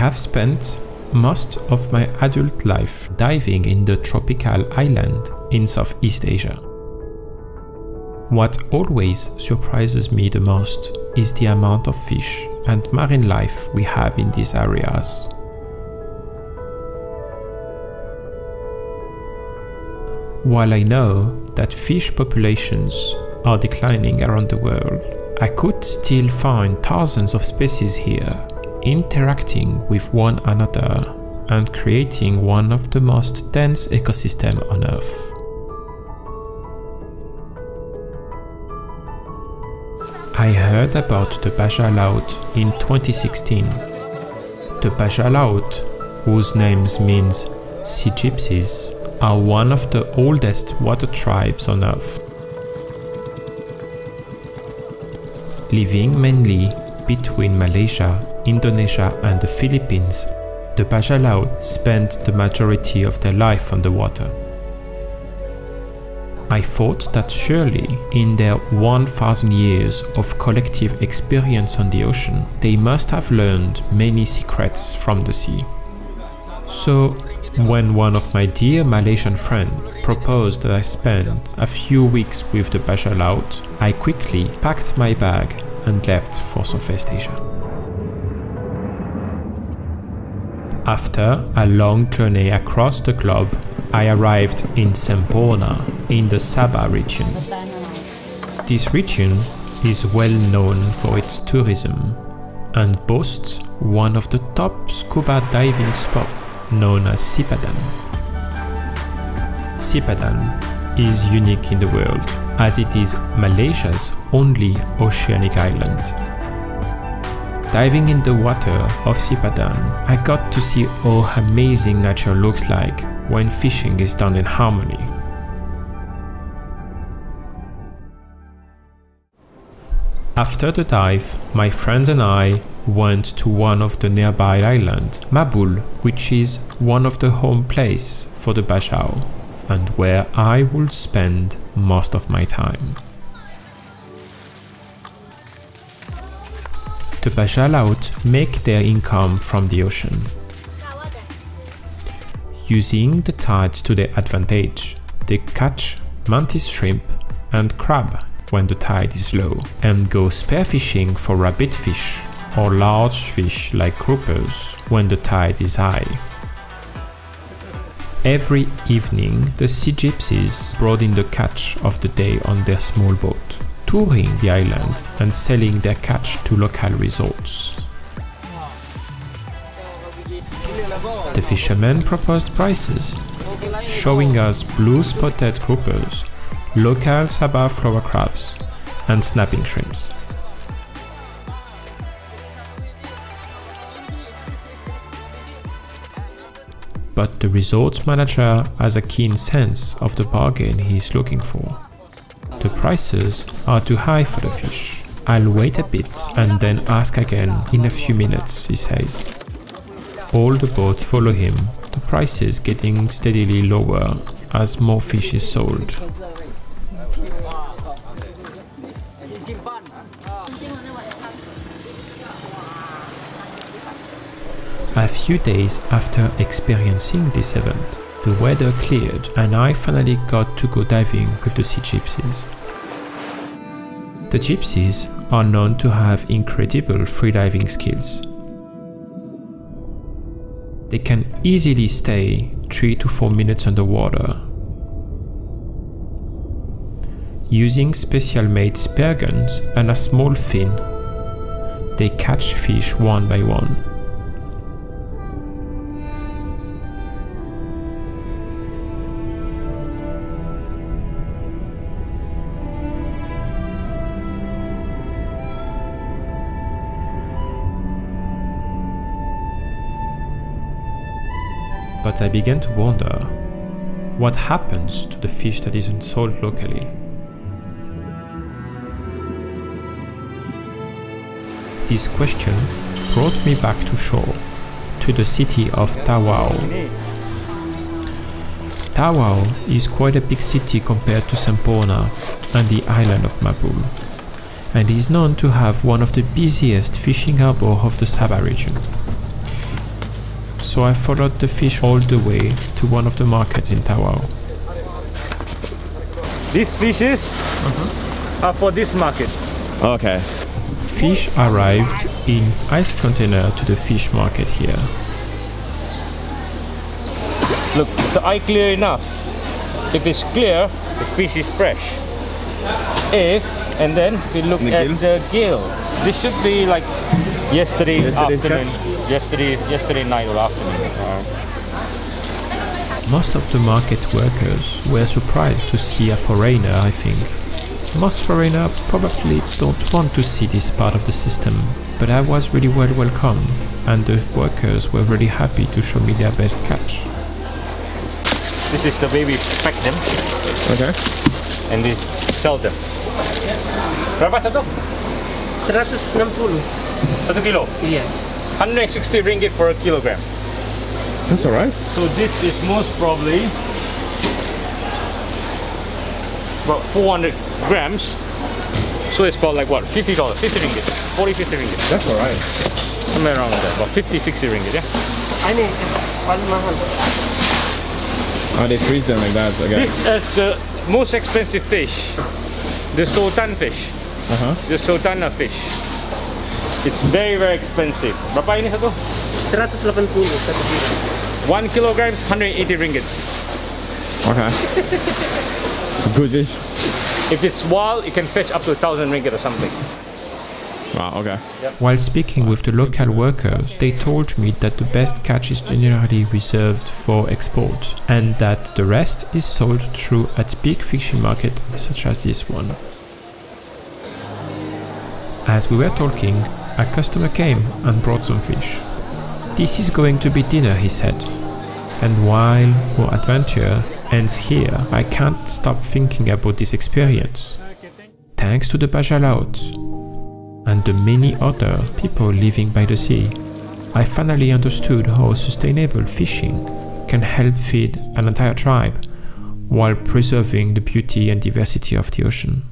have spent most of my adult life diving in the tropical island in Southeast Asia. What always surprises me the most is the amount of fish and marine life we have in these areas. While I know that fish populations are declining around the world, I could still find thousands of species here, interacting with one another and creating one of the most dense ecosystems on Earth. I heard about the Bajau Laut in 2016. The Bajau Laut, whose names means Sea Gypsies, are one of the oldest water tribes on Earth. Living mainly between Malaysia, Indonesia and the Philippines, the Bajau Laut spent the majority of their life underwater. I thought that surely, in their 1,000 years of collective experience on the ocean, they must have learned many secrets from the sea. So, when one of my dear Malaysian friends proposed that I spend a few weeks with the Bajau Laut, I quickly packed my bag and left for Southeast Asia. After a long journey across the globe, I arrived in Semporna in the Sabah region. This region is well known for its tourism and boasts one of the top scuba diving spots known as Sipadan. Sipadan is unique in the world as it is Malaysia's only oceanic island. Diving in the water of Sipadan, I got to see how amazing nature looks like when fishing is done in harmony. After the dive, my friends and I went to one of the nearby islands, Mabul, which is one of the home place for the Bajau, and where I will spend most of my time. The Bajau Laut make their income from the ocean. Using the tides to their advantage, they catch mantis shrimp and crab when the tide is low, and go spearfishing for rabbit fish or large fish like groupers when the tide is high. Every evening, the Sea Gypsies brought in the catch of the day on their small boat, touring the island and selling their catch to local resorts. The fishermen proposed prices, showing us blue-spotted groupers, local Sabah flower crabs, and snapping shrimps. But the resort manager has a keen sense of the bargain he is looking for. The prices are too high for the fish. I'll wait a bit and then ask again in a few minutes, he says. All the boats follow him, the prices getting steadily lower as more fish is sold. A few days after experiencing this event, the weather cleared and I finally got to go diving with the Sea Gypsies. The Gypsies are known to have incredible freediving skills. They can easily stay 3 to 4 minutes underwater. Using special-made spear guns and a small fin, they catch fish one by one. But I began to wonder, what happens to the fish that isn't sold locally? This question brought me back to shore, to the city of Tawau. Tawau is quite a big city compared to Semporna and the island of Mabul, and is known to have one of the busiest fishing harbours of the Sabah region. so I followed the fish all the way to one of the markets in Tawau. These fishes are for this market. Okay. Fish arrived in ice container to the fish market here. Look, is the eye clear enough? If it's clear, the fish is fresh. And then we look at the gill. This should be like yesterday's afternoon. Yesterday night or afternoon. Most of the market workers were surprised to see a foreigner, I think. Most foreigners probably don't want to see this part of the system, but I was really well welcomed, and the workers were really happy to show me their best catch. This is the way we pack them. Okay. And we sell them. Berapa satu? 160. 1 kilo? Iya. 160 ringgit for a kilogram. That's alright. So this is most probably it's about 400 grams. So it's about like what? $50, 50 ringgit, 40, 50 ringgit. That's alright. Somewhere around there, about 50, 60 ringgit, yeah? Ini paling mahal. Oh, they freeze them like that again. This is the most expensive fish, the sultan fish, the sultana fish. It's very, very expensive. Berapa ini satu? 180 1 kilo. 1 kilogram, 180 ringgit. Okay. Good fish. If it's wild, it can fetch up to 1,000 ringgit or something. Wow, okay. While speaking with the local workers, they told me that the best catch is generally reserved for export, and that the rest is sold through at big fishing markets such as this one. As we were talking, a customer came and brought some fish. "This is going to be dinner," he said. And while our adventure ends here, I can't stop thinking about this experience. Thanks to the Bajau Laut and the many other people living by the sea, I finally understood how sustainable fishing can help feed an entire tribe while preserving the beauty and diversity of the ocean.